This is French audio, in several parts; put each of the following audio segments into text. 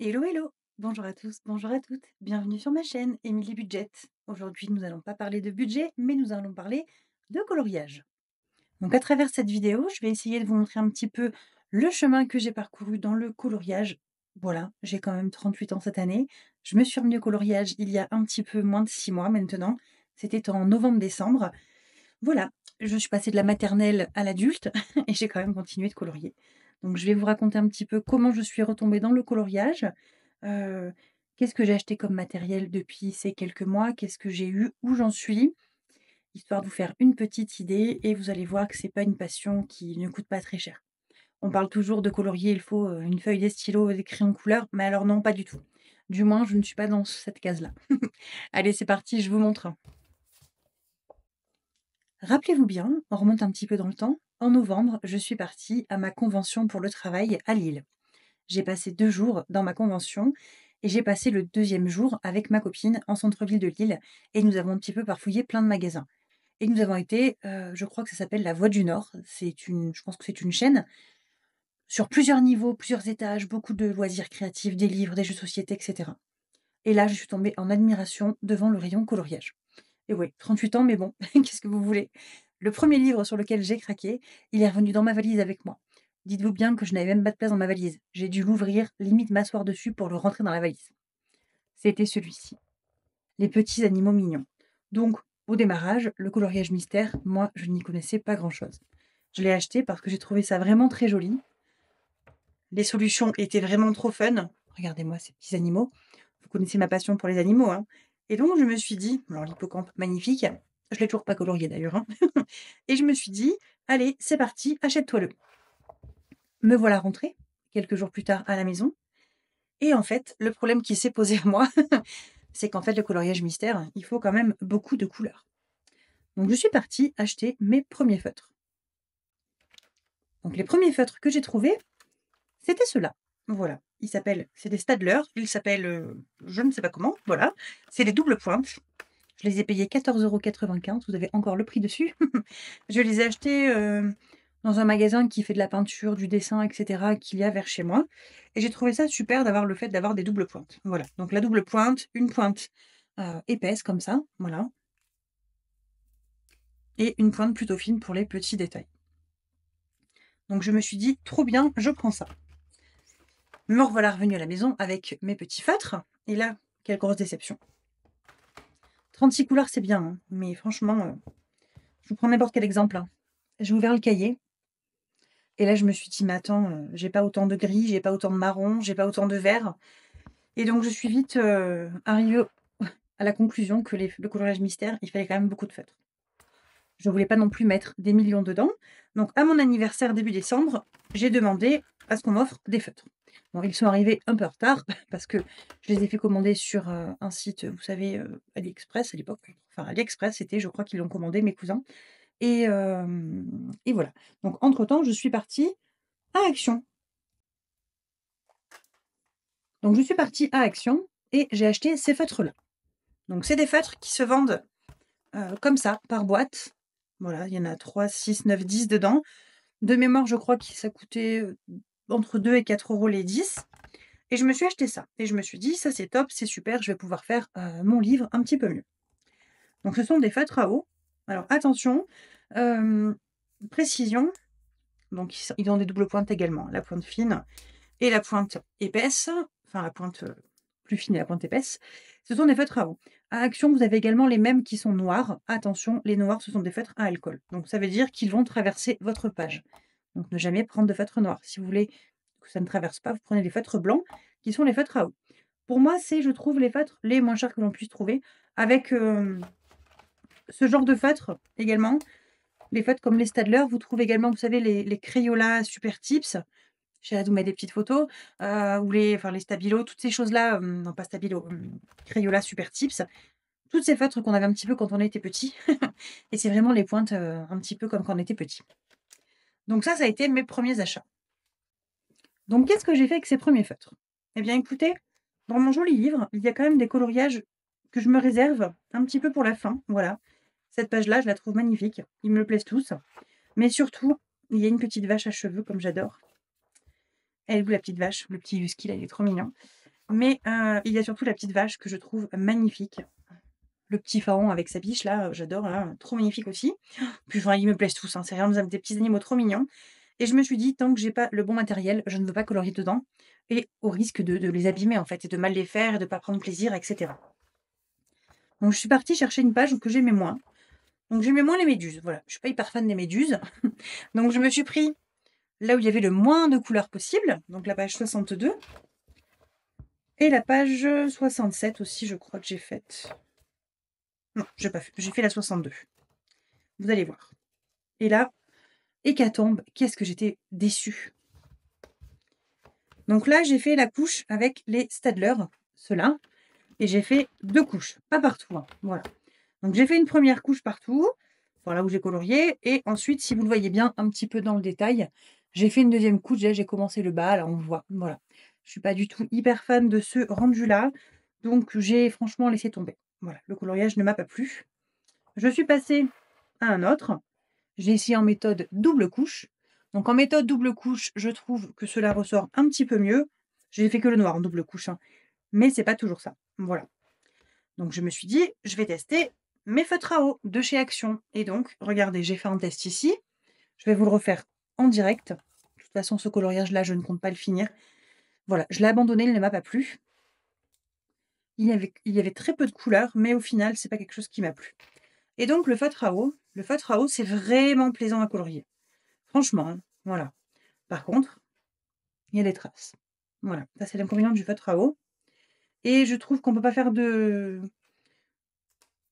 Hello, hello! Bonjour à tous, bonjour à toutes. Bienvenue sur ma chaîne Émilie Budget. Aujourd'hui, nous allons pas parler de budget, mais nous allons parler de coloriage. Donc, à travers cette vidéo, je vais essayer de vous montrer un petit peu le chemin que j'ai parcouru dans le coloriage. Voilà, j'ai quand même 38 ans cette année. Je me suis remis au coloriage il y a un petit peu moins de 6 mois maintenant. C'était en novembre-décembre. Voilà, je suis passée de la maternelle à l'adulte et j'ai quand même continué de colorier. Donc je vais vous raconter un petit peu comment je suis retombée dans le coloriage, heu, qu'est-ce que j'ai acheté comme matériel depuis ces quelques mois, qu'est-ce que j'ai eu, où j'en suis, histoire de vous faire une petite idée et vous allez voir que c'est pas une passion qui ne coûte pas très cher. On parle toujours de colorier, il faut, une feuille, des stylos et des crayons couleur, mais alors non, pas du tout. Du moins, je ne suis pas dans cette case-là. Allez, c'est parti, je vous montre. Rappelez-vous bien, on remonte un petit peu dans le temps. En novembre, je suis partie à ma convention pour le travail à Lille. J'ai passé 2 jours dans ma convention et j'ai passé le deuxième jour avec ma copine en centre-ville de Lille et nous avons un petit peu farfouillé plein de magasins et nous avons été, je crois que ça s'appelle La Voix du Nord. Je pense que c'est une chaîne sur plusieurs niveaux, plusieurs étages, beaucoup de loisirs créatifs, des livres, des jeux de société et cetera et là, je suis tombée en admiration devant le rayon coloriage. Et oui, 38 ans, mais bon, qu'est-ce que vous voulez? Le premier livre sur lequel j'ai craqué, il est revenu dans ma valise avec moi. Dites-vous bien que je n'avais même pas de place dans ma valise. J'ai dû l'ouvrir, limite m'asseoir dessus pour le rentrer dans la valise. C'était celui-ci, Les petits animaux mignons. Donc, au démarrage, le coloriage mystère, moi, je n'y connaissais pas grand-chose. Je l'ai acheté parce que j'ai trouvé ça vraiment très joli. Les solutions étaient vraiment trop fun. Regardez-moi ces petits animaux. Vous connaissez ma passion pour les animaux, hein. Et donc je me suis dit, alors l'hippocampe magnifique, je l'ai toujours pas colorié d'ailleurs, hein. Et je me suis dit: «Allez, c'est parti, achète-toi-le». Me voilà rentrée, quelques jours plus tard à la maison et en fait, le problème qui s'est posé à moi, c'est qu'en fait le coloriage mystère, il faut quand même beaucoup de couleurs. Donc je suis partie acheter mes premiers feutres. Donc les premiers feutres que j'ai trouvés, c'était ceux-là. Voilà, c'est des Staedtler, ils s'appellent, je ne sais pas comment, voilà. C'est des doubles pointes. Je les ai payés 14,95 €, vous avez encore le prix dessus. Je les ai achetés, dans un magasin qui fait de la peinture, du dessin et cetera, qu'il y a vers chez moi et j'ai trouvé ça super d'avoir le fait d'avoir des doubles pointes. Voilà, donc la double pointe, une pointe, épaisse comme ça, voilà et une pointe plutôt fine pour les petits détails. Donc je me suis dit: «Trop bien, je prends ça». Me revoilà revenue à la maison avec mes petits feutres et là, quelle grosse déception. 36 couleurs, c'est bien, hein, mais franchement, je vous prends n'importe quel exemple, hein. J'ai ouvert le cahier et là, je me suis dit: «Mais attends, j'ai pas autant de gris, j'ai pas autant de marron, j'ai pas autant de vert» et donc je suis vite, arrivée à la conclusion que le coloriage mystère, il fallait quand même beaucoup de feutres. Je voulais pas non plus mettre des millions dedans. Donc à mon anniversaire début décembre, j'ai demandé à ce qu'on m'offre des feutres. Bon, ils sont arrivés un peu en retard parce que je les ai fait commander sur, un site, vous savez, AliExpress à l'époque. Enfin AliExpress, c'était je crois qu'ils l'ont commandé mes cousins et voilà. Donc entre temps, je suis partie à Action. Donc je suis partie à Action et j'ai acheté ces feutres-là. Donc c'est des feutres qui se vendent, comme ça, par boîte. Voilà, il y en a 3, 6, 9, 10 dedans. De mémoire, je crois que ça coûtait, entre 2 et 4 € les 10 et je me suis acheté ça et je me suis dit: «Ça, c'est top, c'est super, je vais pouvoir faire, mon livre un petit peu mieux». Donc ce sont des feutres à eau. Alors attention, hem, précision, donc ils ont des doubles pointes également, la pointe fine et la pointe épaisse, enfin la pointe, plus fine et la pointe épaisse. Ce sont des feutres à eau. À Action, vous avez également les mêmes qui sont noirs. Attention, les noirs, ce sont des feutres à alcool. Donc ça veut dire qu'ils vont traverser votre page. Donc ne jamais prendre de feutre noir. Si vous voulez que ça ne traverse pas, vous prenez des feutres blancs qui sont les feutres à eau. Pour moi, c'est, je trouve, les feutres les moins chers que l'on puisse trouver avec, ce genre de feutre également. Les feutres comme les Staedtler, vous trouvez également, vous savez, les Crayola Super Tips. J'essaierai de vous mettre des petites photos, ou les Stabilo, toutes ces choses-là, non pas Stabilo, Crayola Super Tips. Toutes ces feutres qu'on avait un petit peu quand on était petit et c'est vraiment les pointes, un petit peu comme quand on était petit. Donc ça a été mes premiers achats. Donc qu'est-ce que j'ai fait avec ces premiers feutres? Eh bien écoutez, dans mon joli livre, il y a quand même des coloriages que je me réserve un petit peu pour la fin, voilà. Cette page-là, je la trouve magnifique, ils me plaisent tous, mais surtout, il y a une petite vache à cheveux comme j'adore. Elle est où la petite vache? Le petit husky là, il est trop mignon. Mais il y a surtout la petite vache que je trouve magnifique. Le petit pharaon avec sa biche là, j'adore là, trop magnifique aussi. Puis enfin, ils me plaisent tous, hein, c'est vraiment des petits animaux trop mignons et je me suis dit: «Tant que j'ai pas le bon matériel, je ne veux pas colorier dedans» et au risque de les abîmer en fait et de mal les faire et de pas prendre plaisir et cetera. Donc je suis partie chercher une page que j'aimais moins. Donc j'aimais moins les méduses, voilà. Je suis pas hyper fan des méduses. Donc je me suis pris là où il y avait le moins de couleurs possible, donc la page 62 et la page 67 aussi, je crois que j'ai faite. Non, j'ai pas fait, j'ai fait la 62. Vous allez voir. Et là, hécatombe, qu'est-ce que j'étais déçue. Donc là, j'ai fait la couche avec les Staedtler, ceux-là, et j'ai fait 2 couches, pas partout, hein, voilà. Donc j'ai fait une première couche partout, voilà où j'ai colorié et ensuite, si vous le voyez bien un petit peu dans le détail, j'ai fait une deuxième couche, déjà j'ai commencé le bas, là on le voit, voilà. Je suis pas du tout hyper fan de ce rendu-là, donc j'ai franchement laissé tomber. Voilà, le coloriage ne m'a pas plu. Je suis passée à un autre. J'ai essayé en méthode double couche. Donc en méthode double couche, je trouve que cela ressort un petit peu mieux. J'ai fait que le noir en double couche, hein, mais c'est pas toujours ça. Voilà. Donc je me suis dit: «Je vais tester mes feutres à eau de chez Action» et donc regardez, j'ai fait un test ici. Je vais vous le refaire en direct. De toute façon, ce coloriage-là, je ne compte pas le finir. Voilà, je l'ai abandonné, il ne m'a pas plu. Il y avait très peu de couleurs, mais au final, c'est pas quelque chose qui m'a plu. Et donc le feutre à eau, c'est vraiment plaisant à colorier. Franchement, hein, voilà. Par contre, il y a des traces. Voilà, ça c'est l'inconvénient du feutre à eau et je trouve qu'on peut pas faire de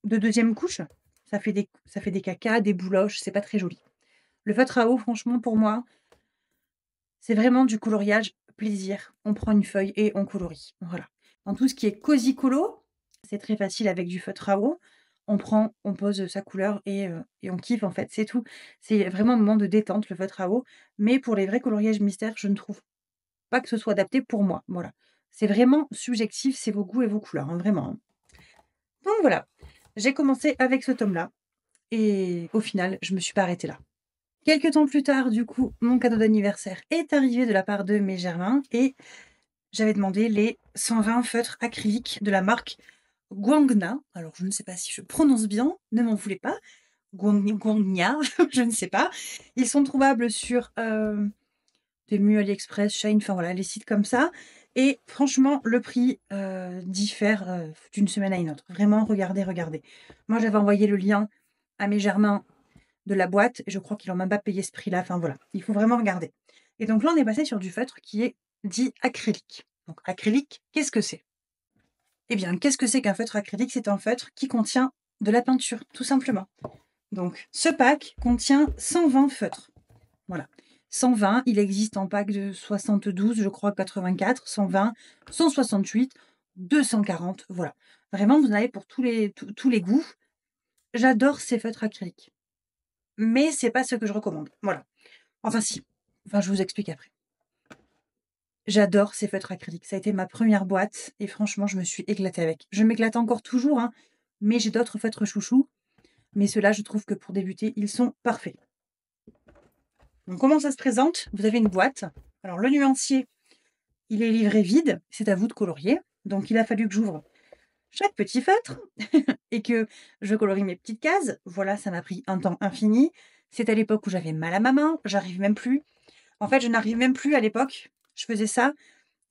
2e couche. Ça fait des cacas, des bouloches, c'est pas très joli. Le feutre à eau, franchement, pour moi, c'est vraiment du coloriage plaisir. On prend une feuille et on colorie. Voilà. Dans tout ce qui est cosy colo, c'est très facile avec du feutre à eau. On prend, on pose sa couleur et on kiffe en fait, c'est tout. C'est vraiment un moment de détente, le feutre à eau. Mais pour les vrais coloriages mystères, je ne trouve pas que ce soit adapté pour moi. Voilà. C'est vraiment subjectif, c'est vos goûts et vos couleurs, hein, vraiment, hein. Donc voilà, j'ai commencé avec ce tome-là et au final, je me suis pas arrêtée là. Quelques temps plus tard, du coup, mon cadeau d'anniversaire est arrivé de la part de mes germains et j'avais demandé les 120 feutres acryliques de la marque Guangna. Alors, je ne sais pas si je prononce bien, ne m'en voulez pas. Guangna, je ne sais pas. Ils sont trouvables sur Temu, AliExpress, Shein, enfin voilà, les sites comme ça. Et franchement, le prix diffère d'une semaine à une autre. Vraiment, regardez, regardez. Moi, j'avais envoyé le lien à mes germains de la boîte et je crois qu'ils n'ont même pas payé ce prix-là. Enfin voilà, il faut vraiment regarder. Et donc là, on est passé sur du feutre qui est dit acrylique. Donc acrylique, qu'est-ce que c'est? Eh bien, qu'est-ce que c'est qu'un feutre acrylique? C'est un feutre qui contient de la peinture, tout simplement. Donc, ce pack contient 120 feutres. Voilà. 120, il existe en pack de 72, je crois 84, 120, 168, 240, voilà. Vraiment, vous en avez pour tous les goûts. J'adore ces feutres acryliques, mais c'est pas ce que je recommande. Voilà. Enfin si, enfin je vous explique après. J'adore ces feutres acryliques. Ça a été ma première boîte et franchement, je me suis éclatée avec. Je m'éclate encore toujours, hein, mais j'ai d'autres feutres chouchous. Mais ceux-là, je trouve que pour débuter, ils sont parfaits. Donc comment ça se présente? Vous avez une boîte. Alors le nuancier, il est livré vide, c'est à vous de colorier. Donc il a fallu que j'ouvre chaque petit feutre et que je colorie mes petites cases. Voilà, ça m'a pris un temps infini. C'est à l'époque où j'avais mal à ma main, j'arrive même plus. En fait, je n'arrive même plus à l'époque. Je faisais ça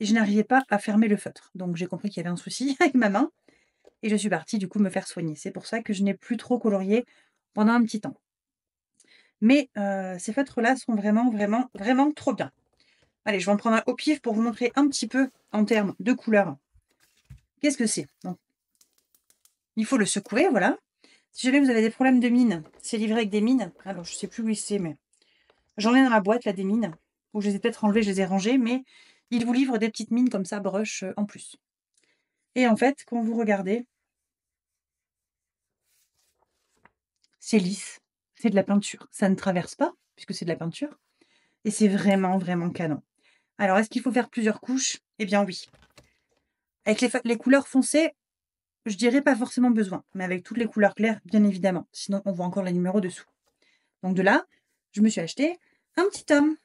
et je n'arrivais pas à fermer le feutre. Donc j'ai compris qu'il y avait un souci avec ma main et je suis partie du coup me faire soigner. C'est pour ça que je n'ai plus trop colorié pendant un petit temps. Mais ces feutres-là sont vraiment, vraiment, vraiment trop bien. Allez, je vais en prendre un au pif pour vous montrer un petit peu en termes de couleurs. Qu'est-ce que c'est? Donc, il faut le secouer, voilà. Si jamais vous avez des problèmes de mine, c'est livré avec des mines. Alors, je sais plus où c'est, mais j'en ai dans la boîte, là, des mines. Ou je les ai peut-être enlevées, je les ai rangées, mais ils vous livrent des petites mines comme ça, brush, en plus. Et en fait, quand vous regardez, c'est lisse. C'est de la peinture. Ça ne traverse pas, puisque c'est de la peinture. Et c'est vraiment, vraiment canon. Alors, est-ce qu'il faut faire plusieurs couches? Eh bien oui. Avec les couleurs foncées, je dirais pas forcément besoin, mais avec toutes les couleurs claires, bien évidemment. Sinon, on voit encore les numéros dessous. Donc de là, je me suis acheté un petit tome.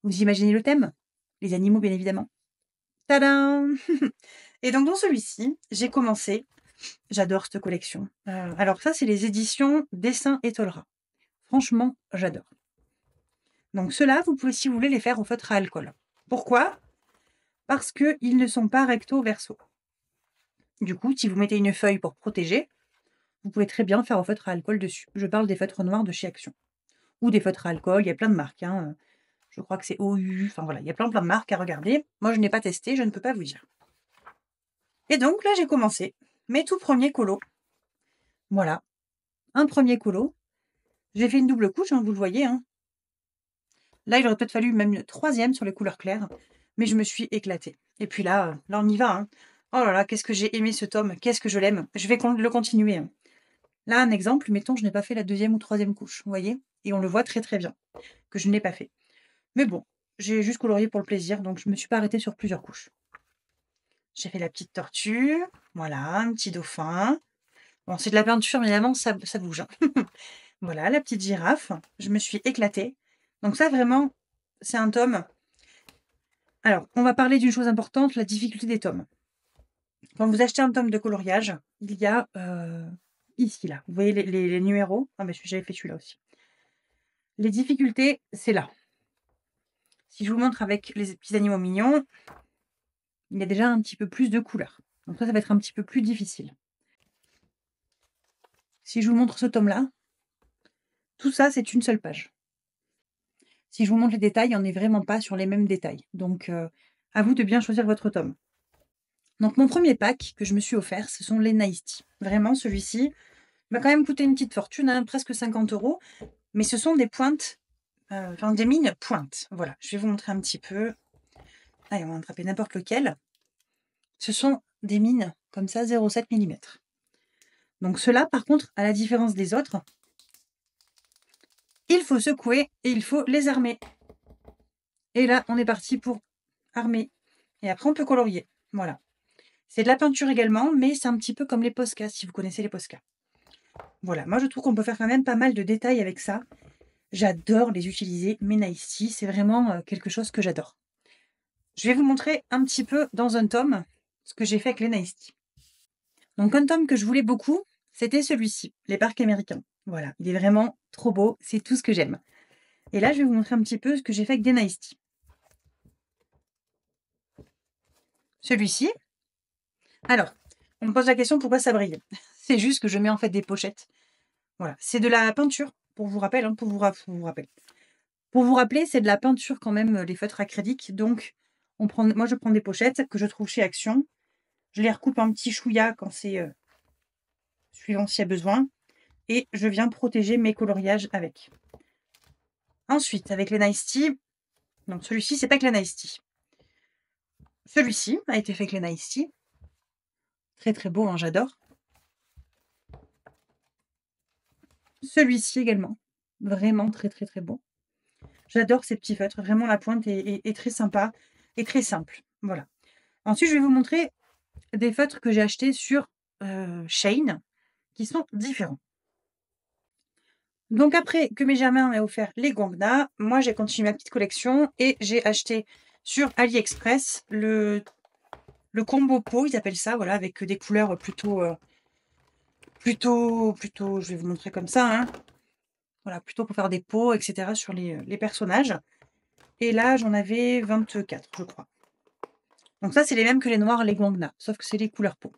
Vous imaginez le thème? Les animaux, bien évidemment. Tadam! Et donc dans celui-ci, j'ai commencé j'adore cette collection. Alors ça, c'est les éditions Dessin et Tolera. Franchement, j'adore. Donc ceux-là, vous pouvez, si vous voulez, les faire au feutre à alcool. Pourquoi? Parce qu'ils ne sont pas recto verso. Du coup, si vous mettez une feuille pour protéger, vous pouvez très bien faire au feutre à alcool dessus. Je parle des feutres noirs de chez Action. Ou des feutres à alcool, il y a plein de marques, hein. Je crois que c'est OU, enfin voilà, il y a plein de marques à regarder. Moi, je n'ai pas testé, je ne peux pas vous dire. Et donc là, j'ai commencé mes tout premiers colos. Voilà, un premier colo. J'ai fait une double couche, hein, vous le voyez, hein. Là, il aurait peut-être fallu même une troisième sur les couleurs claires, mais je me suis éclatée. Et puis là, là on y va, hein. Oh là là, qu'est-ce que j'ai aimé ce tome, qu'est-ce que je l'aime. Je vais le continuer, hein. Là, un exemple, mettons, je n'ai pas fait la deuxième ou troisième couche, vous voyez? Et on le voit très, très bien que je ne l'ai pas fait. Mais bon, j'ai juste colorié pour le plaisir, donc je me suis pas arrêtée sur plusieurs couches. J'ai fait la petite tortue, voilà, un petit dauphin. Bon, c'est de la peinture, mais évidemment, ça bouge, hein. Voilà, la petite girafe. Je me suis éclatée. Donc ça, vraiment, c'est un tome. Alors, on va parler d'une chose importante, la difficulté des tomes. Quand vous achetez un tome de coloriage, il y a ici, là. Vous voyez les numéros? Ah, mais j'avais fait celui-là aussi. Les difficultés, c'est là. Si je vous montre avec les petits animaux mignons, il y a déjà un petit peu plus de couleurs. Donc ça va être un petit peu plus difficile. Si je vous montre ce tome-là, tout ça, c'est une seule page. Si je vous montre les détails, on n'est vraiment pas sur les mêmes détails. Donc, à vous de bien choisir votre tome. Donc, mon premier pack que je me suis offert, ce sont les Nice Tea. Vraiment, celui-ci m'a quand même coûté une petite fortune, hein, presque 50 €. Mais ce sont des pointes, enfin des mines pointes. Voilà, je vais vous montrer un petit peu. Allez, on va attraper n'importe lequel. Ce sont des mines comme ça, 0,7 mm. Donc ceux-là, par contre, à la différence des autres, il faut secouer et il faut les armer. Et là, on est parti pour armer. Et après, on peut colorier. Voilà. C'est de la peinture également, mais c'est un petit peu comme les Posca, si vous connaissez les Posca. Voilà, moi je trouve qu'on peut faire quand même pas mal de détails avec ça. J'adore les utiliser, mes Nice Tea, c'est vraiment quelque chose que j'adore. Je vais vous montrer un petit peu dans un tome ce que j'ai fait avec les Nice Tea. Donc un tome que je voulais beaucoup, c'était celui-ci, les parcs américains. Voilà, il est vraiment trop beau, c'est tout ce que j'aime. Et là, je vais vous montrer un petit peu ce que j'ai fait avec des Nice Tea. Celui-ci. Alors, on me pose la question pourquoi ça brille. C'est juste que je mets en fait des pochettes. Voilà, c'est de la peinture, pour vous rappeler, hein, pour vous rappeler. Pour vous rappeler, c'est de la peinture quand même, les feutres acryliques. Donc, moi je prends des pochettes que je trouve chez Action. Je les recoupe en petits chouïas quand c'est suivant s'il y a besoin. Et je viens protéger mes coloriages avec. Ensuite, avec les Nice Tea, donc celui-ci, c'est pas avec les Nice Tea. Celui-ci a été fait avec les Nice Tea. Très très beau, hein, j'adore. Celui-ci également, vraiment très très très beau. J'adore ces petits feutres, vraiment la pointe est très sympa et très simple. Voilà. Ensuite, je vais vous montrer des feutres que j'ai achetés sur Shein, qui sont différents. Donc après que mes germains m'aient offert les Gongna, moi j'ai continué ma petite collection et j'ai acheté sur AliExpress le combo pot, ils appellent ça, voilà, avec des couleurs plutôt, je vais vous montrer comme ça, hein. Voilà, plutôt pour faire des pots, et cetera sur les personnages. Et là, j'en avais 24, je crois. Donc ça, c'est les mêmes que les noirs, les Gongna, sauf que c'est les couleurs peau.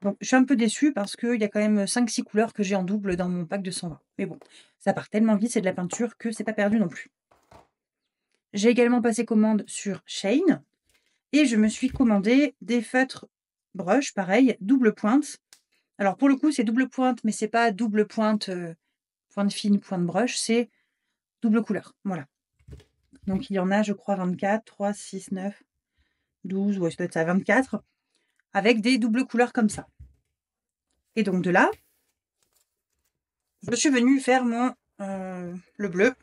Donc je suis un peu déçue parce qu'il y a quand même 5-6 couleurs que j'ai en double dans mon pack de 120. Mais bon, ça part tellement vite, c'est de la peinture que c'est pas perdu non plus. J'ai également passé commande sur Shein et je me suis commandé des feutres brush, pareil, double pointe. Alors pour le coup, c'est double pointe, mais c'est pas double pointe, pointe fine, pointe brush, c'est double couleur. Voilà. Donc il y en a, je crois, 24, 3, 6, 9, 12, ouais, ça doit être ça, 24, avec des doubles couleurs comme ça. Et donc de là, je suis venue faire le bleu,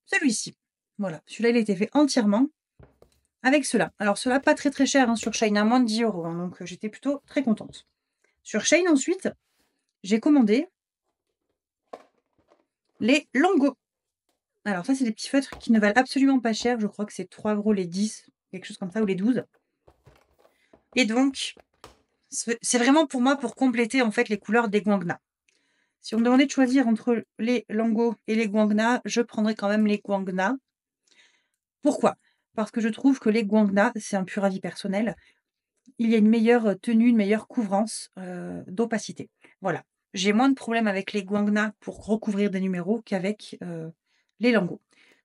celui-ci. Voilà, celui-là, il a été fait entièrement avec cela. Alors cela, pas très très cher, hein, sur Shein, à moins de 10 €, hein, donc j'étais plutôt très contente. Sur Shein ensuite, j'ai commandé les Longo. Alors ça, c'est des petits feutres qui ne valent absolument pas cher, je crois que c'est 3 € les 10, quelque chose comme ça, ou les 12. Et donc, c'est vraiment pour moi pour compléter en fait les couleurs des guangna. Si on me demandait de choisir entre les Lango et les guangna, je prendrais quand même les guangna. Pourquoi? Parce que je trouve que les guangna, c'est un pur avis personnel, il y a une meilleure tenue, une meilleure couvrance, d'opacité. Voilà. J'ai moins de problèmes avec les guangna pour recouvrir des numéros qu'avec, les Lango.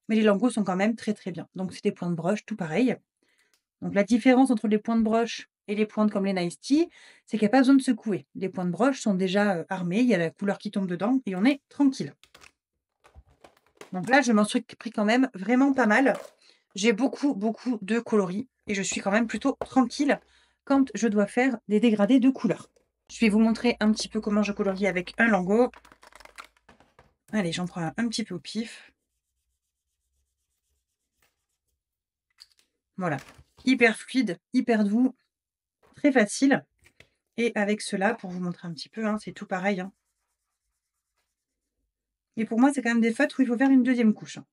Mais les Lango sont quand même très, très bien. Donc c'est des points de broche, tout pareil. Donc la différence entre les points de broche et les pointes comme les Nice Tea, c'est qu'il y a pas besoin de secouer. Les points de broche sont déjà, armés, il y a la couleur qui tombe dedans et on est tranquille. Donc là, je m'en suis pris quand même vraiment pas mal. J'ai beaucoup, beaucoup de coloris et je suis quand même plutôt tranquille quand je dois faire des dégradés de couleurs. Je vais vous montrer un petit peu comment je colorie avec un Lango. Allez, j'en prends un petit peu au pif. Voilà. Hyper fluide, hyper doux, très facile. Et avec cela, pour vous montrer un petit peu, hein, c'est tout pareil, hein. Et pour moi, c'est quand même des feutres où il faut faire une deuxième couche, hein.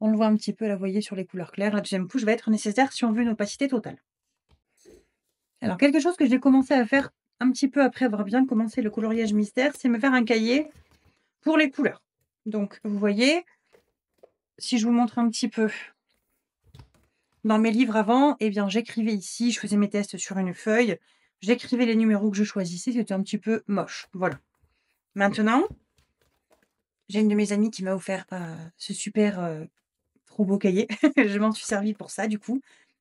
On le voit un petit peu, là, vous voyez, sur les couleurs claires. La deuxième couche va être nécessaire si on veut une opacité totale. Alors, quelque chose que j'ai commencé à faire un petit peu après avoir bien commencé le coloriage mystère, c'est me faire un cahier pour les couleurs. Donc, vous voyez, si je vous montre un petit peu, dans mes livres avant, eh bien, j'écrivais ici, je faisais mes tests sur une feuille, j'écrivais les numéros que je choisissais, c'était un petit peu moche. Voilà. Maintenant, j'ai une de mes amies qui m'a offert ce super trop beau cahier. Je m'en suis servie pour ça, du coup.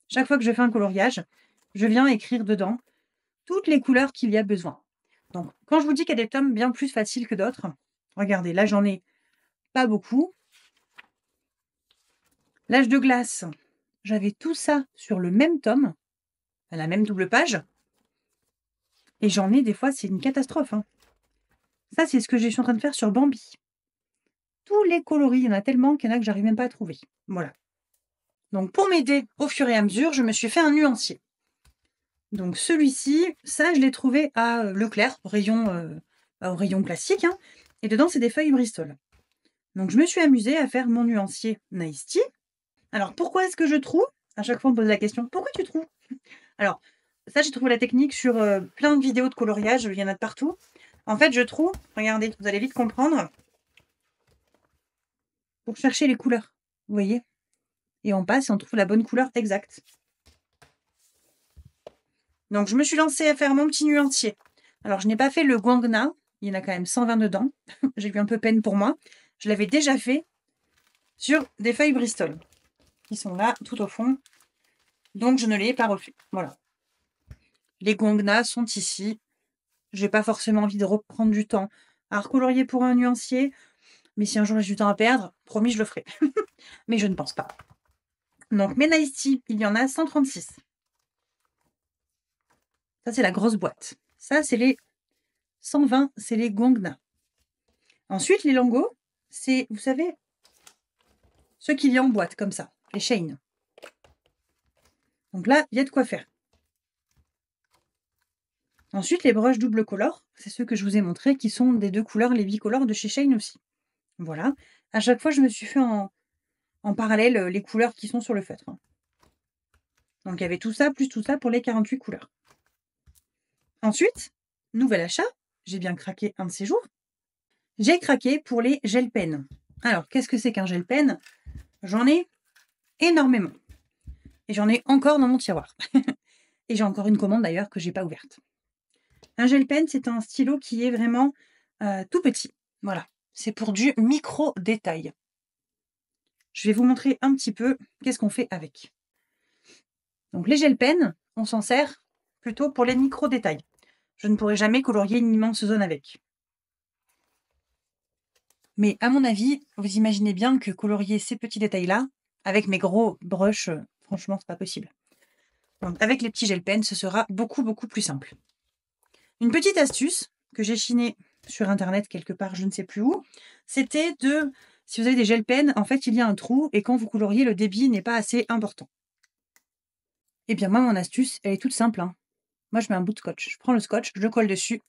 Chaque fois que je fais un coloriage, je viens écrire dedans toutes les couleurs qu'il y a besoin. Donc, quand je vous dis qu'il y a des tomes bien plus faciles que d'autres, regardez, là, j'en ai pas beaucoup. L'âge de glace, j'avais tout ça sur le même tome, à la même double page. Et j'en ai des fois, c'est une catastrophe, hein. Ça, c'est ce que je suis en train de faire sur Bambi. Tous les coloris, il y en a tellement qu'il y en a que j'arrive même pas à trouver. Voilà. Donc, pour m'aider au fur et à mesure, je me suis fait un nuancier. Donc, celui-ci, ça, je l'ai trouvé à Leclerc, au rayon classique, hein. Et dedans, c'est des feuilles Bristol. Donc, je me suis amusée à faire mon nuancier Nice Tea. Alors, pourquoi est-ce que je trouve? À chaque fois, on me pose la question, pourquoi tu trouves? Alors, ça, j'ai trouvé la technique sur plein de vidéos de coloriage, il y en a de partout. En fait, je trouve, regardez, vous allez vite comprendre, pour chercher les couleurs, vous voyez? Et on passe et on trouve la bonne couleur exacte. Donc, je me suis lancée à faire mon petit nuancier. Alors, je n'ai pas fait le guangna, il y en a quand même 120 dedans. J'ai eu un peu peine pour moi. Je l'avais déjà fait sur des feuilles Bristol, qui sont là, tout au fond. Donc, je ne l'ai pas refait. Voilà. Les guangna sont ici. J'ai pas forcément envie de reprendre du temps à recolorier pour un nuancier. Mais si un jour j'ai du temps à perdre, promis, je le ferai. Mais je ne pense pas. Donc, mes Nice Tea, il y en a 136. Ça, c'est la grosse boîte. Ça, c'est les 120, c'est les guangna. Ensuite, les Lango, c'est, vous savez, ceux qu'il y a en boîte, comme ça, les Shane. Donc là, il y a de quoi faire. Ensuite, les brushes double color, c'est ceux que je vous ai montrés, qui sont des deux couleurs, les bicolores de chez Shane aussi. Voilà. À chaque fois, je me suis fait en parallèle les couleurs qui sont sur le feutre, hein. Donc, il y avait tout ça, plus tout ça pour les 48 couleurs. Ensuite, nouvel achat, j'ai bien craqué un de ces jours. J'ai craqué pour les gel pens. Alors, qu'est-ce que c'est qu'un gel pen? J'en ai énormément. Et j'en ai encore dans mon tiroir. Et j'ai encore une commande d'ailleurs que j'ai pas ouverte. Un gel pen, c'est un stylo qui est vraiment tout petit. Voilà. C'est pour du micro-détail. Je vais vous montrer un petit peu qu'est-ce qu'on fait avec. Donc, les gel pens, on s'en sert plutôt pour les micro-détails. Je ne pourrai jamais colorier une immense zone avec. Mais à mon avis, vous imaginez bien que colorier ces petits détails-là, avec mes gros brushes, franchement, c'est pas possible. Donc, avec les petits gel pens, ce sera beaucoup, beaucoup plus simple. Une petite astuce que j'ai chinée sur internet quelque part, je ne sais plus où, c'était de, si vous avez des gel pens, en fait, il y a un trou et quand vous coloriez, le débit n'est pas assez important. Eh bien, moi, mon astuce, elle est toute simple, hein. Moi, je mets un bout de scotch. Je prends le scotch, je le colle dessus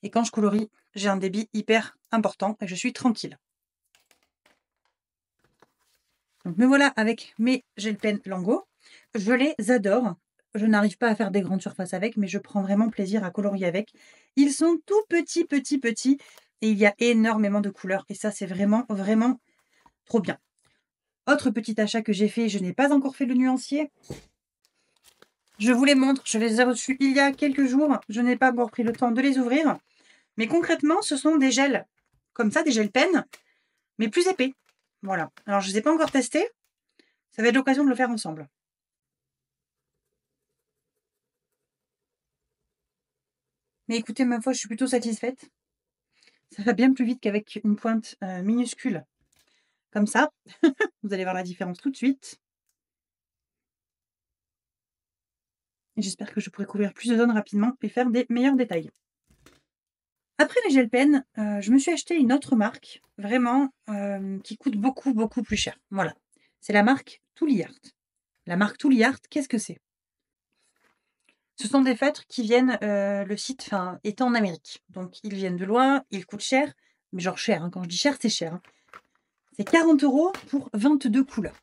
et quand je colorie, j'ai un débit hyper important et je suis tranquille. Donc, me voilà avec mes gel pens Lango. Je les adore. Je n'arrive pas à faire des grandes surfaces avec, mais je prends vraiment plaisir à colorier avec. Ils sont tout petits, petits, petits et il y a énormément de couleurs et ça, c'est vraiment, vraiment trop bien. Autre petit achat que j'ai fait, je n'ai pas encore fait le nuancier. Je vous les montre, je les ai reçus il y a quelques jours. Je n'ai pas encore pris le temps de les ouvrir. Mais concrètement, ce sont des gels, comme ça, des gels pens, mais plus épais. Voilà. Alors, je ne les ai pas encore testés. Ça va être l'occasion de le faire ensemble. Mais écoutez, ma foi, je suis plutôt satisfaite. Ça va bien plus vite qu'avec une pointe minuscule. Comme ça. Vous allez voir la différence tout de suite. Et j'espère que je pourrai couvrir plus de zones rapidement et faire des meilleurs détails. Après les gel pens, je me suis acheté une autre marque, vraiment, qui coûte beaucoup, beaucoup plus cher. Voilà. C'est la marque Tooly Art. La marque Tooly Art, qu'est-ce que c'est? Ce sont des feutres qui viennent, le site est en Amérique. Donc ils viennent de loin, ils coûtent cher, mais genre cher, hein, quand je dis cher, c'est cher, hein. C'est 40 € pour 22 couleurs.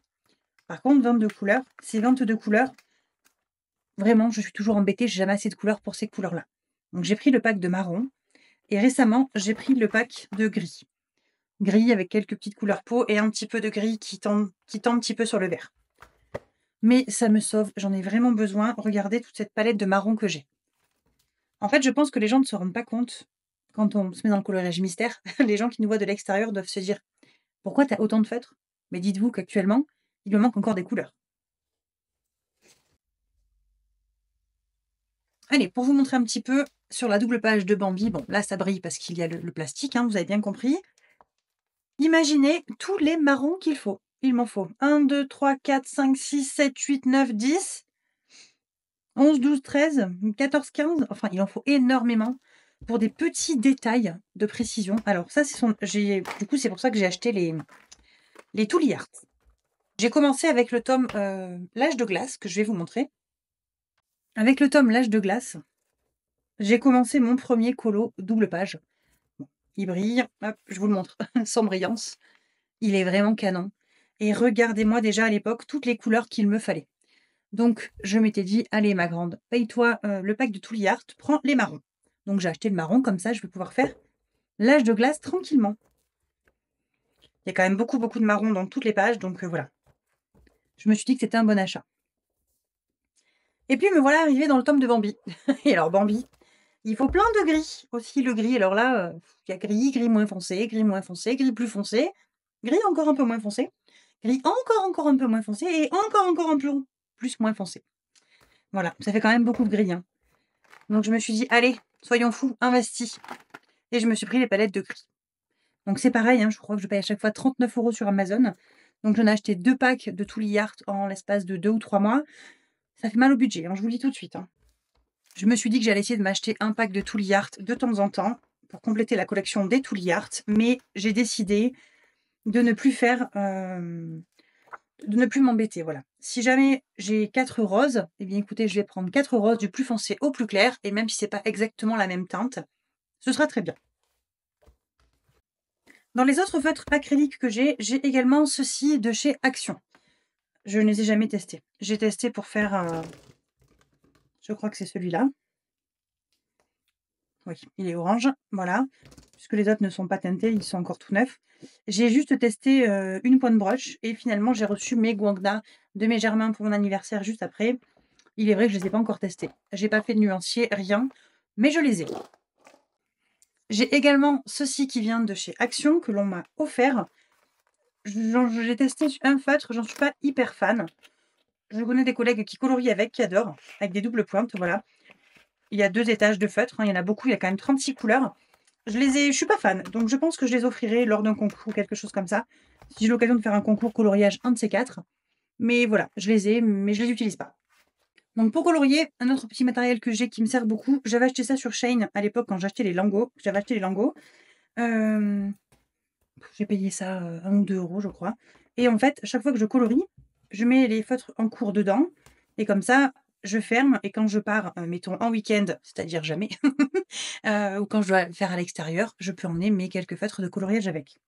Par contre, 22 couleurs, c'est 22 couleurs. Vraiment, je suis toujours embêtée, j'ai jamais assez de couleurs pour ces couleurs-là. Donc j'ai pris le pack de marron et récemment, j'ai pris le pack de gris. Gris avec quelques petites couleurs peau et un petit peu de gris qui tend un petit peu sur le vert. Mais ça me sauve, j'en ai vraiment besoin. Regardez toute cette palette de marron que j'ai. En fait, je pense que les gens ne se rendent pas compte quand on se met dans le coloriage mystère. Les gens qui nous voient de l'extérieur doivent se dire: «Pourquoi tu as autant de feutres?» Mais dites-vous qu'actuellement, il me manque encore des couleurs. Allez, pour vous montrer un petit peu sur la double page de Bambi, bon là ça brille parce qu'il y a le plastique, hein, vous avez bien compris. Imaginez tous les marrons qu'il faut. Il m'en faut 1, 2, 3, 4, 5, 6, 7, 8, 9, 10, 11, 12, 13, 14, 15. Enfin, il en faut énormément pour des petits détails de précision. Alors ça, du coup, c'est pour ça que j'ai acheté les Tooly Art. J'ai commencé avec le tome L'âge de glace, que je vais vous montrer. Avec le tome L'âge de glace, j'ai commencé mon premier colo double page. Bon, il brille, hop, je vous le montre, sans brillance. Il est vraiment canon. Et regardez-moi déjà à l'époque toutes les couleurs qu'il me fallait. Donc je m'étais dit: «Allez ma grande, paye-toi, le pack de Tooly Art, prends les marrons». Donc j'ai acheté le marron, comme ça je vais pouvoir faire l'âge de glace tranquillement. Il y a quand même beaucoup, beaucoup de marron dans toutes les pages, donc voilà. Je me suis dit que c'était un bon achat. Et puis me voilà arrivée dans le tome de Bambi. Et alors Bambi, il faut plein de gris. Aussi le gris, alors là, il y a gris, gris moins foncé, gris plus foncé, gris encore un peu moins foncé, gris encore un peu moins foncé et encore un peu plus moins foncé. Voilà, ça fait quand même beaucoup de gris, hein. Donc je me suis dit: «Allez, soyons fous, investis» et je me suis pris les palettes de gris. Donc c'est pareil, hein, je crois que je paye à chaque fois 39 € sur Amazon. Donc j'en ai acheté 2 packs de Tooly Art en l'espace de 2 ou 3 mois. Ça fait mal au budget, hein, je vous le dis tout de suite, hein. Je me suis dit que j'allais essayer de m'acheter un pack de Tooly Art de temps en temps pour compléter la collection des Tooly Art, mais j'ai décidé de ne plus faire, de ne plus m'embêter, voilà. Si jamais j'ai 4 roses, eh bien écoutez, je vais prendre 4 roses du plus foncé au plus clair et même si c'est pas exactement la même teinte, ce sera très bien. Dans les autres feutres acryliques que j'ai également ceux-ci de chez Action. Je ne les ai jamais testés. J'ai testé pour faire, je crois que c'est celui-là. Oui, il est orange, voilà. Puisque les autres ne sont pas teintés, ils sont encore tout neufs. J'ai juste testé, une pointe broche et finalement j'ai reçu mes Guangna de mes germains pour mon anniversaire juste après. Il est vrai que je les ai pas encore testés. J'ai pas fait de nuancier, rien, mais je les ai. J'ai également ceci qui vient de chez Action que l'on m'a offert. J'ai testé un feutre, j'en suis pas hyper fan. Je connais des collègues qui colorient avec, qui adorent, avec des doubles pointes, voilà. Il y a 2 étages de feutres, hein, il y en a beaucoup, il y a quand même 36 couleurs. Je suis pas fan, donc je pense que je les offrirai lors d'un concours ou quelque chose comme ça. Si j'ai l'occasion de faire un concours coloriage, un de ces 4. Mais voilà, je les ai, mais je les utilise pas. Donc pour colorier, un autre petit matériel que j'ai qui me sert beaucoup, j'avais acheté ça sur Shein à l'époque quand j'achetais les Lingots. J'avais acheté les Lingots. J'ai payé ça, 1 ou 2 € je crois. Et en fait, chaque fois que je colorie, je mets les feutres en cours dedans et comme ça, je ferme et quand je pars, mettons en week-end, c'est-à-dire jamais, ou quand je dois le faire à l'extérieur, je peux emmener mes quelques feutres de coloriage avec.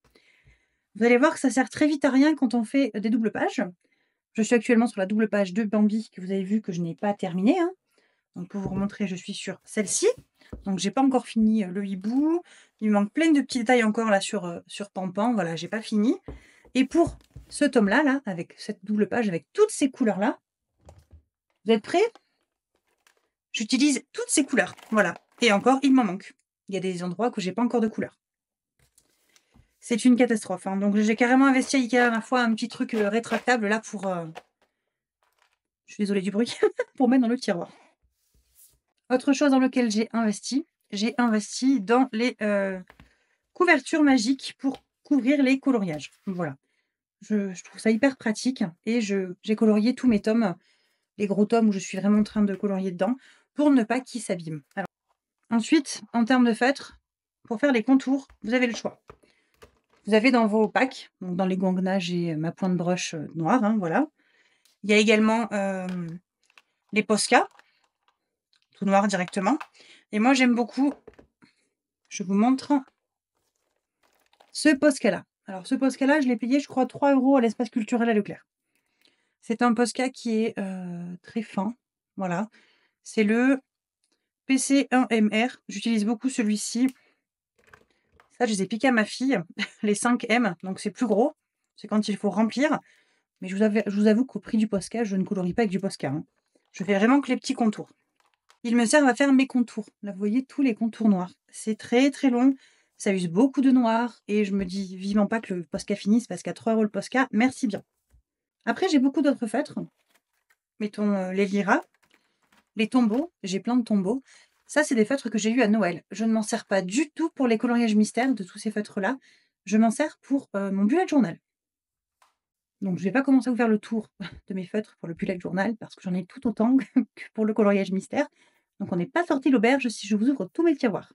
Vous allez voir que ça sert très vite à rien quand on fait des doubles pages. Je suis actuellement sur la double page de Bambi que vous avez vu que je n'ai pas terminée, hein. Donc pour vous remontrer, je suis sur celle-ci. Donc j'ai pas encore fini, le hibou. Il me manque plein de petits détails encore là sur Pampan. Voilà, j'ai pas fini. Et pour ce tome-là, là, avec cette double page, avec toutes ces couleurs-là, vous êtes prêts? J'utilise toutes ces couleurs, voilà. Et encore, il m'en manque. Il y a des endroits où j'ai pas encore de couleurs. C'est une catastrophe, hein. Donc j'ai carrément investi à Ikea la dernière fois un petit truc, rétractable là pour, je suis désolée du bruit, pour mettre dans le tiroir. Autre chose dans lequel j'ai investi dans les, couvertures magiques pour couvrir les coloriages. Voilà. Je trouve ça hyper pratique et j'ai colorié tous mes tomes, les gros tomes où je suis vraiment en train de colorier dedans, pour ne pas qu'ils s'abîment. Alors ensuite, en termes de feutre, pour faire les contours, vous avez le choix. Vous avez dans vos packs, donc dans les Guangna, j'ai ma pointe brush, noire, hein, voilà. Il y a également, les Posca, tout noir directement. Et moi j'aime beaucoup, je vous montre ce Posca-là. Alors ce Posca-là, je l'ai payé, je crois, 3 € à l'espace culturel à Leclerc. C'est un Posca qui est, très fin, voilà. C'est le PC1MR. J'utilise beaucoup celui-ci. Ça, je les ai piqués à ma fille, les 5M, donc c'est plus gros. C'est quand il faut remplir. Mais je vous avoue qu'au prix du Posca, je ne colorie pas avec du Posca, hein. Je fais vraiment que les petits contours. Ils me servent à faire mes contours. Là, vous voyez tous les contours noirs. C'est très, très long. Ça use beaucoup de noir et je me dis vivement pas que le Posca finisse parce qu'à 3 € le Posca, merci bien. Après, j'ai beaucoup d'autres feutres. Mettons, les Lyra, les tombeaux. J'ai plein de tombeaux. Ça, c'est des feutres que j'ai eus à Noël. Je ne m'en sers pas du tout pour les coloriages mystères de tous ces feutres-là. Je m'en sers pour, mon bullet journal. Donc je vais pas commencer à vous faire le tour de mes feutres pour le bullet journal parce que j'en ai tout autant que pour le coloriage mystère. Donc on n'est pas sorti l'auberge si je vous ouvre tous mes tiroirs.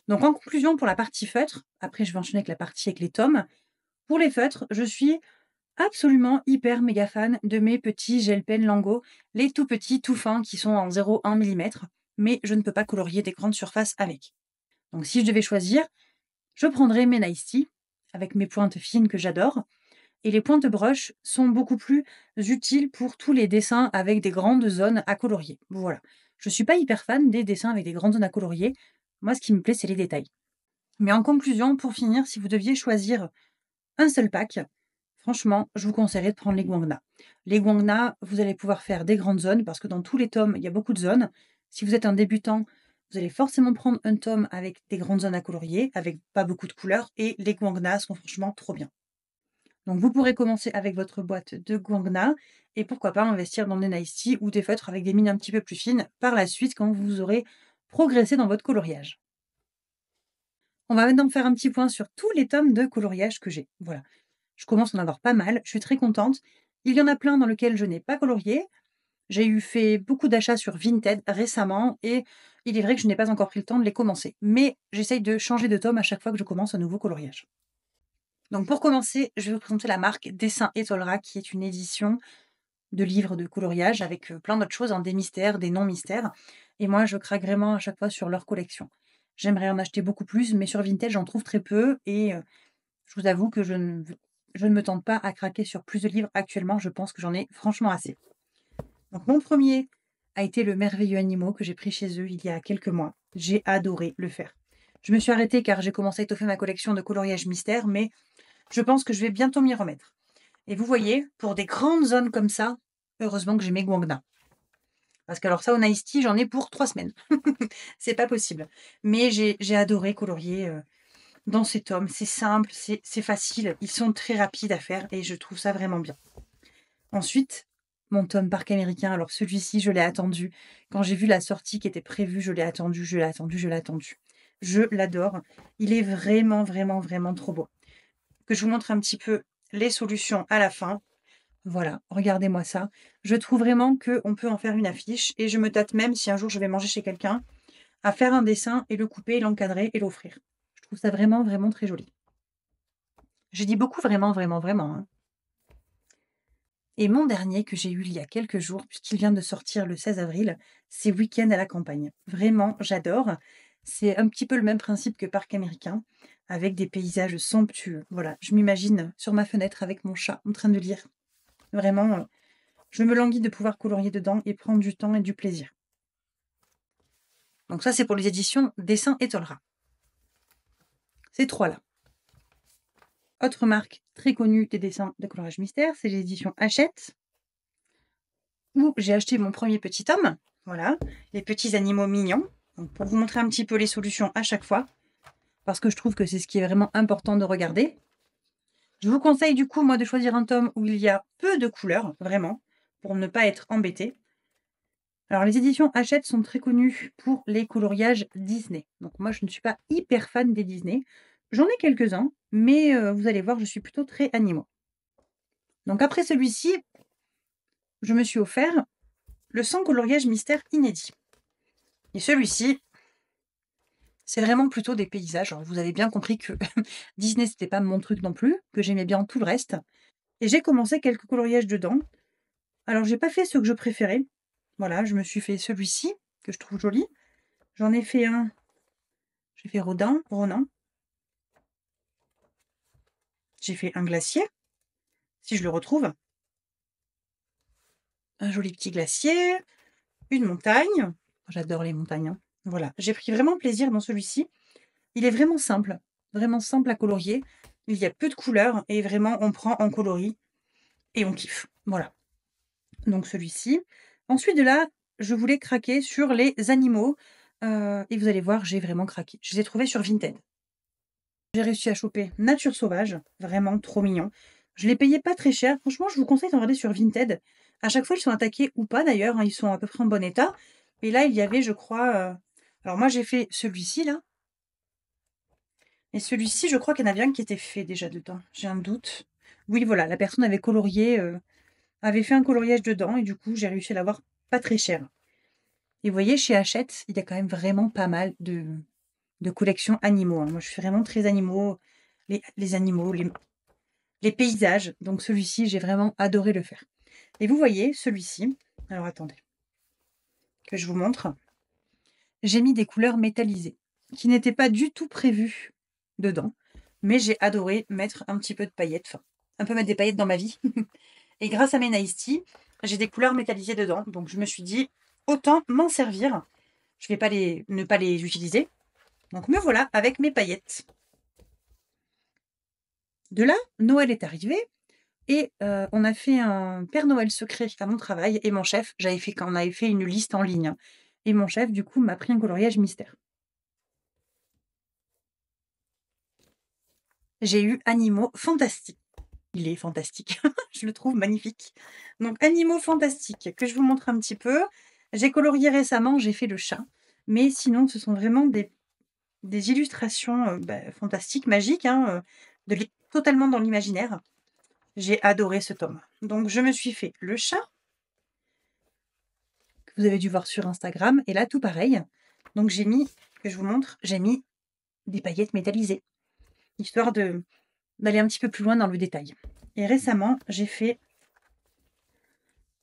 Donc en conclusion pour la partie feutre, après je vais enchaîner avec la partie avec les tomes. Pour les feutres, je suis absolument hyper méga fan de mes petits gel pen Lango, les tout petits, tout fins qui sont en 0,1 mm, mais je ne peux pas colorier des grandes surfaces avec. Donc si je devais choisir, je prendrais mes Nice Tea avec mes pointes fines que j'adore. Et les pointes brush sont beaucoup plus utiles pour tous les dessins avec des grandes zones à colorier. Voilà. Je suis pas hyper fan des dessins avec des grandes zones à colorier. Moi, ce qui me plaît, c'est les détails. Mais en conclusion, pour finir, si vous deviez choisir un seul pack, franchement, je vous conseillerais de prendre les Guangna. Les Guangna, vous allez pouvoir faire des grandes zones parce que dans tous les tomes, il y a beaucoup de zones. Si vous êtes un débutant, vous allez forcément prendre un tome avec des grandes zones à colorier, avec pas beaucoup de couleurs, et les Guangna sont franchement trop bien. Donc vous pourrez commencer avec votre boîte de Guangna et pourquoi pas investir dans des Nice Tea ou des feutres avec des mines un petit peu plus fines par la suite quand vous aurez progressé dans votre coloriage. On va maintenant faire un petit point sur tous les tomes de coloriage que j'ai. Voilà, je commence à en avoir pas mal, je suis très contente. Il y en a plein dans lesquels je n'ai pas colorié. J'ai eu fait beaucoup d'achats sur Vinted récemment et il est vrai que je n'ai pas encore pris le temps de les commencer. Mais j'essaye de changer de tome à chaque fois que je commence un nouveau coloriage. Donc pour commencer, je vais vous présenter la marque Dessin Etolra, qui est une édition de livres de coloriage avec plein d'autres choses, hein, des mystères, des non-mystères. Et moi, je craque vraiment à chaque fois sur leur collection. J'aimerais en acheter beaucoup plus, mais sur Vinted, j'en trouve très peu. Et je vous avoue que je ne me tente pas à craquer sur plus de livres actuellement. Je pense que j'en ai franchement assez. Donc mon premier a été le Merveilleux Animaux que j'ai pris chez eux il y a quelques mois. J'ai adoré le faire. Je me suis arrêtée car j'ai commencé à étoffer ma collection de coloriage mystère, mais je pense que je vais bientôt m'y remettre. Et vous voyez, pour des grandes zones comme ça, heureusement que j'ai mes Guangna. Parce que alors ça, au Nice Tea, j'en ai pour 3 semaines. C'est pas possible. Mais j'ai adoré colorier dans ces tomes. C'est simple, c'est facile. Ils sont très rapides à faire et je trouve ça vraiment bien. Ensuite, mon tome Parc américain. Alors celui-ci, je l'ai attendu. Quand j'ai vu la sortie qui était prévue, je l'ai attendu, je l'ai attendu, je l'ai attendu. Je l'adore. Il est vraiment, vraiment, vraiment trop beau. Que je vous montre un petit peu les solutions à la fin. Voilà, regardez-moi ça. Je trouve vraiment qu'on peut en faire une affiche et je me tâte même, si un jour je vais manger chez quelqu'un, à faire un dessin et le couper, l'encadrer et l'offrir. Je trouve ça vraiment, vraiment très joli. J'ai dit beaucoup vraiment, vraiment, vraiment, hein. Et mon dernier que j'ai eu il y a quelques jours, puisqu'il vient de sortir le 16 avril, c'est Week-end à la campagne. Vraiment, j'adore. C'est un petit peu le même principe que Parc américain, avec des paysages somptueux. Voilà, je m'imagine sur ma fenêtre avec mon chat en train de lire. Vraiment, je me languis de pouvoir colorier dedans et prendre du temps et du plaisir. Donc ça, c'est pour les éditions Dessin et Tolera. Ces 3-là. Autre marque très connue des dessins de coloriage mystère, c'est les éditions Hachette, où j'ai acheté mon premier petit homme. Voilà, les petits animaux mignons. Donc pour vous montrer un petit peu les solutions à chaque fois, parce que je trouve que c'est ce qui est vraiment important de regarder. Je vous conseille du coup, moi, de choisir un tome où il y a peu de couleurs, vraiment, pour ne pas être embêté. Alors, les éditions Hachette sont très connues pour les coloriages Disney. Donc, moi, je ne suis pas hyper fan des Disney. J'en ai quelques-uns, mais vous allez voir, je suis plutôt très animaux. Donc, après celui-ci, je me suis offert le 100 coloriage mystère inédit. Et celui-ci, c'est vraiment plutôt des paysages. Alors, vous avez bien compris que Disney, c'était pas mon truc non plus, que j'aimais bien tout le reste. Et j'ai commencé quelques coloriages dedans. Alors, j'ai pas fait ce que je préférais. Voilà, je me suis fait celui-ci, que je trouve joli. J'en ai fait un, j'ai fait Ronin. J'ai fait un glacier, si je le retrouve. Un joli petit glacier, une montagne. J'adore les montagnes, hein. Voilà, j'ai pris vraiment plaisir dans celui-ci. Il est vraiment simple à colorier. Il y a peu de couleurs et vraiment on prend en coloris et on kiffe. Voilà, donc celui-ci. Ensuite de là, je voulais craquer sur les animaux et vous allez voir, j'ai vraiment craqué. Je les ai trouvés sur Vinted. J'ai réussi à choper Nature Sauvage, vraiment trop mignon. Je l'ai payé pas très cher. Franchement, je vous conseille de regarder sur Vinted. À chaque fois, ils sont attaqués ou pas d'ailleurs, hein, ils sont à peu près en bon état. Et là, il y avait, je crois, alors moi j'ai fait celui-ci là. Et celui-ci, je crois qu'il y en avait un qui était fait déjà dedans. J'ai un doute. Oui, voilà, la personne avait colorié, avait fait un coloriage dedans et du coup, j'ai réussi à l'avoir pas très cher. Et vous voyez, chez Hachette, il y a quand même vraiment pas mal de collections animaux, hein. Moi, je suis vraiment très animaux, les animaux, les paysages. Donc celui-ci, j'ai vraiment adoré le faire. Et vous voyez, celui-ci, alors attendez, que je vous montre. J'ai mis des couleurs métallisées, qui n'étaient pas du tout prévues dedans. Mais j'ai adoré mettre un petit peu de paillettes, enfin, un peu mettre des paillettes dans ma vie. Et grâce à mes Nice Tea, j'ai des couleurs métallisées dedans. Donc je me suis dit, autant m'en servir. Je vais pas ne pas les utiliser. Donc me voilà avec mes paillettes. De là, Noël est arrivé. Et on a fait un Père Noël secret à mon travail et mon chef, on avait fait une liste en ligne, hein, et mon chef, du coup, m'a pris un coloriage mystère. J'ai eu Animaux fantastiques. Il est fantastique, je le trouve magnifique. Donc Animaux fantastiques, que je vous montre un petit peu. J'ai colorié récemment, j'ai fait le chat, mais sinon ce sont vraiment des illustrations, fantastiques, magiques, hein, totalement dans l'imaginaire. J'ai adoré ce tome. Donc je me suis fait le chat, que vous avez dû voir sur Instagram, et là tout pareil. Donc j'ai mis, que je vous montre, j'ai mis des paillettes métallisées, histoire d'aller un petit peu plus loin dans le détail. Et récemment, j'ai fait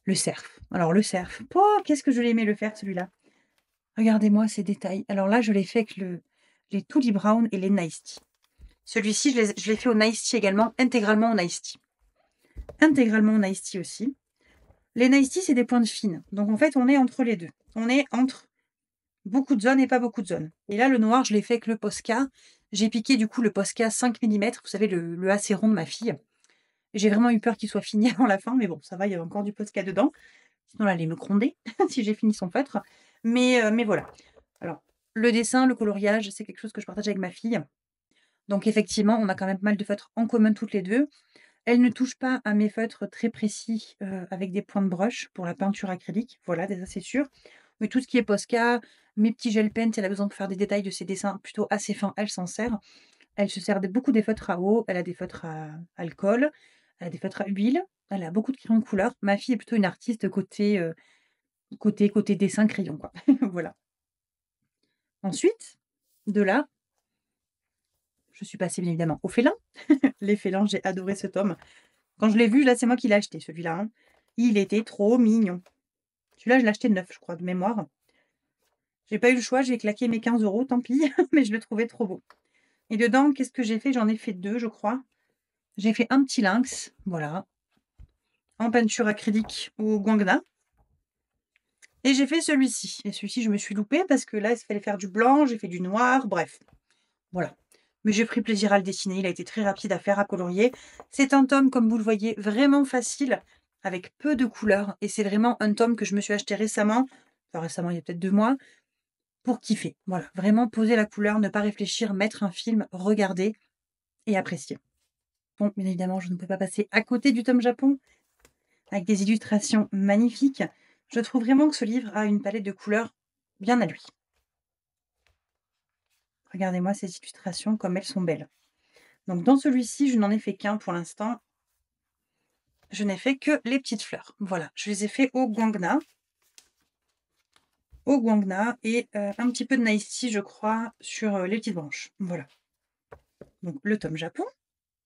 le cerf. Alors le cerf, oh, qu'est-ce que je l'ai aimé le faire celui-là. Regardez-moi ces détails. Alors là, je l'ai fait avec les Tully Brown et les Nice Tea. Celui-ci, je l'ai fait au Nice Tea également, intégralement au Nice Tea. Intégralement au Nice Tea aussi. Les Nice Tea, c'est des pointes fines. Donc en fait, on est entre les deux. On est entre beaucoup de zones et pas beaucoup de zones. Et là, le noir, je l'ai fait avec le Posca. J'ai piqué du coup le Posca 5 mm, vous savez, le assez rond de ma fille. J'ai vraiment eu peur qu'il soit fini avant la fin, mais bon, ça va, il y avait encore du Posca dedans. Sinon, elle allait me gronder si j'ai fini son feutre. Mais voilà. Alors, le dessin, le coloriage, c'est quelque chose que je partage avec ma fille. Donc effectivement, on a quand même pas mal de feutres en commun toutes les deux. Elle ne touche pas à mes feutres très précis avec des points de brush pour la peinture acrylique. Voilà, déjà c'est sûr. Mais tout ce qui est Posca, mes petits gel pens, elle a besoin de faire des détails de ses dessins plutôt assez fins, elle s'en sert. Elle se sert de beaucoup des feutres à eau, elle a des feutres à alcool, elle a des feutres à huile, elle a beaucoup de crayons de couleur. Ma fille est plutôt une artiste côté dessin crayon, quoi. Voilà. Ensuite, de là, je suis passée bien évidemment aux félins. Les félins, j'ai adoré ce tome. Quand je l'ai vu, là, c'est moi qui l'ai acheté, celui-là, hein. Il était trop mignon. Celui-là, je l'ai acheté neuf, je crois, de mémoire. J'ai pas eu le choix, j'ai claqué mes 15 €, tant pis, mais je le trouvais trop beau. Et dedans, qu'est-ce que j'ai fait? J'en ai fait 2, je crois. J'ai fait un petit lynx, voilà. en peinture acrylique au guangna. Et j'ai fait celui-ci. Et celui-ci, je me suis loupée parce que là, il fallait faire du blanc, j'ai fait du noir, bref. Voilà. Mais j'ai pris plaisir à le dessiner, il a été très rapide à faire, à colorier. C'est un tome, comme vous le voyez, vraiment facile, avec peu de couleurs. Et c'est vraiment un tome que je me suis acheté récemment, enfin récemment, il y a peut-être 2 mois, pour kiffer. Voilà, vraiment poser la couleur, ne pas réfléchir, mettre un film, regarder et apprécier. Bon, bien évidemment, je ne peux pas passer à côté du tome Japon, avec des illustrations magnifiques. Je trouve vraiment que ce livre a une palette de couleurs bien à lui. Regardez-moi ces illustrations, comme elles sont belles. Donc dans celui-ci, je n'en ai fait qu'un pour l'instant. Je n'ai fait que les petites fleurs. Voilà, je les ai fait au guangna. Et un petit peu de nice tea, je crois, sur les petites branches. Voilà. Donc le tome Japon.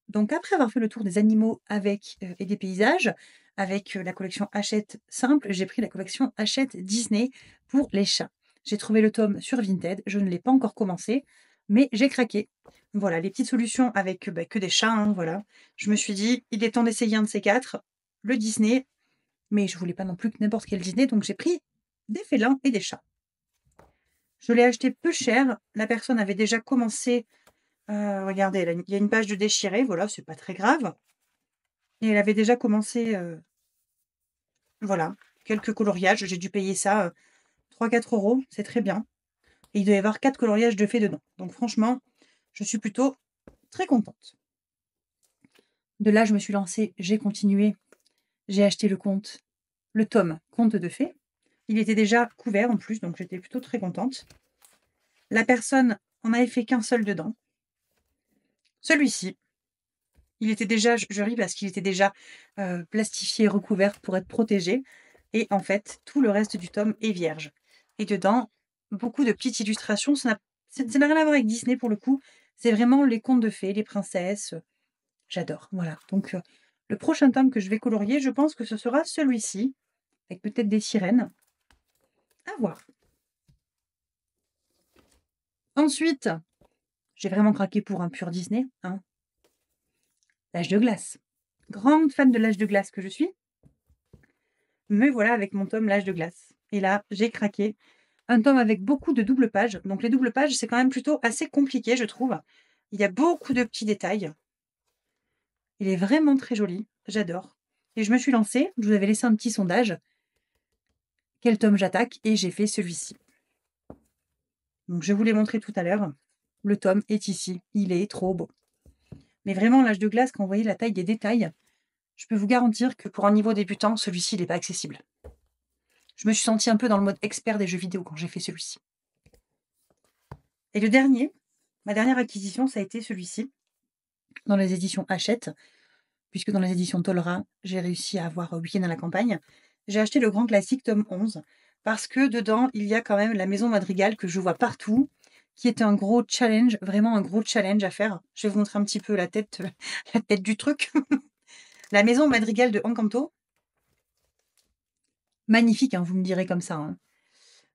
Donc après avoir fait le tour des animaux avec et des paysages, avec la collection Hachette simple, j'ai pris la collection Hachette Disney pour les chats. J'ai trouvé le tome sur Vinted, je ne l'ai pas encore commencé, mais j'ai craqué. Voilà, les petites solutions avec que des chats, hein, voilà. Je me suis dit, il est temps d'essayer un de ces quatre, le Disney, mais je voulais pas non plus que n'importe quel Disney, donc j'ai pris des félins et des chats. Je l'ai acheté peu cher, la personne avait déjà commencé, regardez, il y a une page de déchirée, voilà, c'est pas très grave. Et elle avait déjà commencé, voilà, quelques coloriages. J'ai dû payer ça, 3-4 €, c'est très bien. Et il doit y avoir 4 coloriages de fait dedans. Donc franchement, je suis plutôt très contente. De là, je me suis lancée, j'ai continué, j'ai acheté le tome Contes de fées. Il était déjà couvert en plus, donc j'étais plutôt très contente. La personne en avait fait qu'un seul dedans. Celui-ci, il était déjà je ris parce qu'il était déjà, plastifié, recouvert pour être protégé et en fait, tout le reste du tome est vierge et dedans, beaucoup de petites illustrations. Ça n'a rien à voir avec Disney pour le coup. C'est vraiment les contes de fées, les princesses, j'adore, voilà. Donc, le prochain tome que je vais colorier, je pense que ce sera celui-ci, avec peut-être des sirènes. À voir. Ensuite, j'ai vraiment craqué pour un pur Disney, hein. L'Âge de glace. Grande fan de L'Âge de glace que je suis. Me voilà avec mon tome L'Âge de glace. Et là, j'ai craqué. Un tome avec beaucoup de doubles pages. Donc les doubles pages, c'est quand même plutôt assez compliqué, je trouve. Il y a beaucoup de petits détails. Il est vraiment très joli. J'adore. Et je me suis lancée. Je vous avais laissé un petit sondage. Quel tome j'attaque? Et j'ai fait celui-ci. Donc je vous l'ai montré tout à l'heure. Le tome est ici. Il est trop beau. Mais vraiment, L'Âge de glace, quand vous voyez la taille des détails, je peux vous garantir que pour un niveau débutant, celui-ci, il n'est pas accessible. Je me suis sentie un peu dans le mode expert des jeux vidéo quand j'ai fait celui-ci. Et ma dernière acquisition, ça a été celui-ci, dans les éditions Hachette, puisque dans les éditions Tolera, j'ai réussi à avoir Week-end à la campagne. J'ai acheté le grand classique tome 11, parce que dedans, il y a quand même la maison Madrigal que je vois partout, qui est un gros challenge, vraiment un gros challenge à faire. Je vais vous montrer un petit peu la tête, la tête du truc. La maison Madrigal de Encanto. Magnifique, hein, vous me direz comme ça, hein.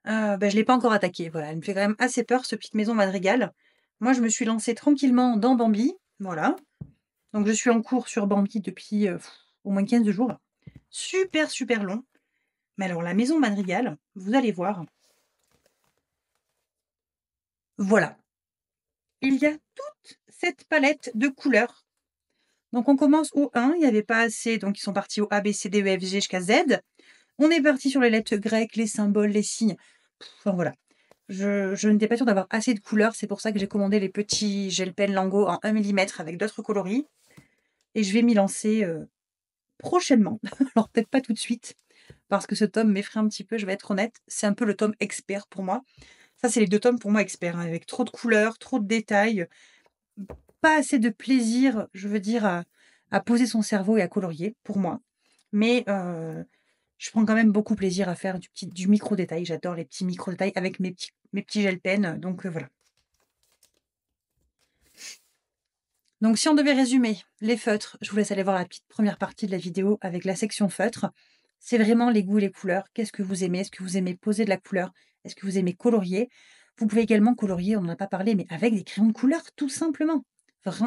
Je ne l'ai pas encore attaquée, voilà, elle me fait quand même assez peur, ce petite maison Madrigal. Moi, je me suis lancée tranquillement dans Bambi, voilà. Donc je suis en cours sur Bambi depuis, au moins 15 jours. Super, super long. Mais alors la maison Madrigal, vous allez voir. Voilà. Il y a toute cette palette de couleurs. Donc on commence au 1, il n'y avait pas assez, donc ils sont partis au A, B, C, D, E, F, G jusqu'à Z. On est parti sur les lettres grecques, les symboles, les signes. Enfin voilà. Je n'étais pas sûre d'avoir assez de couleurs, c'est pour ça que j'ai commandé les petits gel pen Lango en 1 millimètre avec d'autres coloris. Et je vais m'y lancer prochainement. Alors peut-être pas tout de suite, parce que ce tome m'effraie un petit peu, je vais être honnête. C'est un peu le tome expert pour moi. Ça, c'est les 2 tomes pour moi experts, hein, avec trop de couleurs, trop de détails, pas assez de plaisir, je veux dire, à poser son cerveau et à colorier, pour moi. Mais je prends quand même beaucoup plaisir à faire du micro-détail. J'adore les petits micro-détails avec mes petits gel pen, donc voilà. Donc si on devait résumer les feutres, je vous laisse aller voir la petite première partie de la vidéo avec la section feutres. C'est vraiment les goûts et les couleurs. Qu'est-ce que vous aimez? Est-ce que vous aimez poser de la couleur? Est-ce que vous aimez colorier? Vous pouvez également colorier, on n'en a pas parlé, mais avec des crayons de couleur, tout simplement.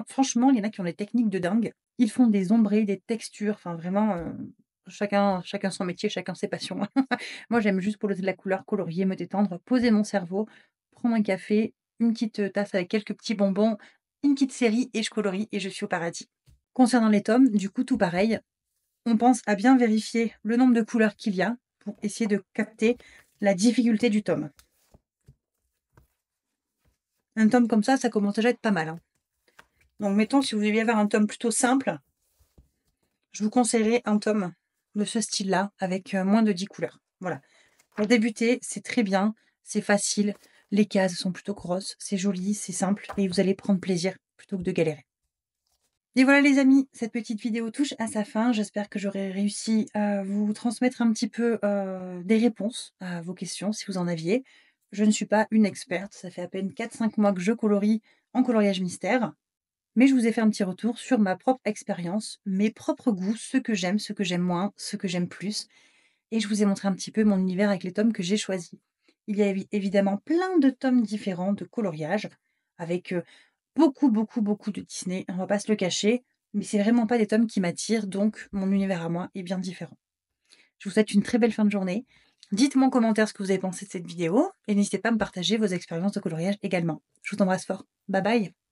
Franchement, il y en a qui ont des techniques de dingue. Ils font des ombrés, des textures, enfin vraiment, chacun son métier, chacun ses passions. Moi, j'aime juste pour de la couleur, colorier, me détendre, poser mon cerveau, prendre un café, une petite, tasse avec quelques petits bonbons, une petite série et je colorie et je suis au paradis. Concernant les tomes, du coup, tout pareil, on pense à bien vérifier le nombre de couleurs qu'il y a pour essayer de capter la difficulté du tome. Un tome comme ça commence déjà à être pas mal, hein. Donc mettons, si vous voulez avoir un tome plutôt simple, je vous conseillerais un tome de ce style-là avec, moins de 10 couleurs. Voilà. Pour débuter, c'est très bien, c'est facile, les cases sont plutôt grosses, c'est joli, c'est simple et vous allez prendre plaisir plutôt que de galérer. Et voilà les amis, cette petite vidéo touche à sa fin. J'espère que j'aurai réussi à vous transmettre un petit peu, des réponses à vos questions si vous en aviez. Je ne suis pas une experte, ça fait à peine 4-5 mois que je colorie en coloriage mystère, mais je vous ai fait un petit retour sur ma propre expérience, mes propres goûts, ce que j'aime moins, ce que j'aime plus et je vous ai montré un petit peu mon univers avec les tomes que j'ai choisis. Il y a évidemment plein de tomes différents de coloriage avec, beaucoup, beaucoup, beaucoup de Disney, on va pas se le cacher, mais c'est vraiment pas des tomes qui m'attirent, donc mon univers à moi est bien différent. Je vous souhaite une très belle fin de journée. Dites-moi en commentaire ce que vous avez pensé de cette vidéo et n'hésitez pas à me partager vos expériences de coloriage également. Je vous embrasse fort. Bye bye.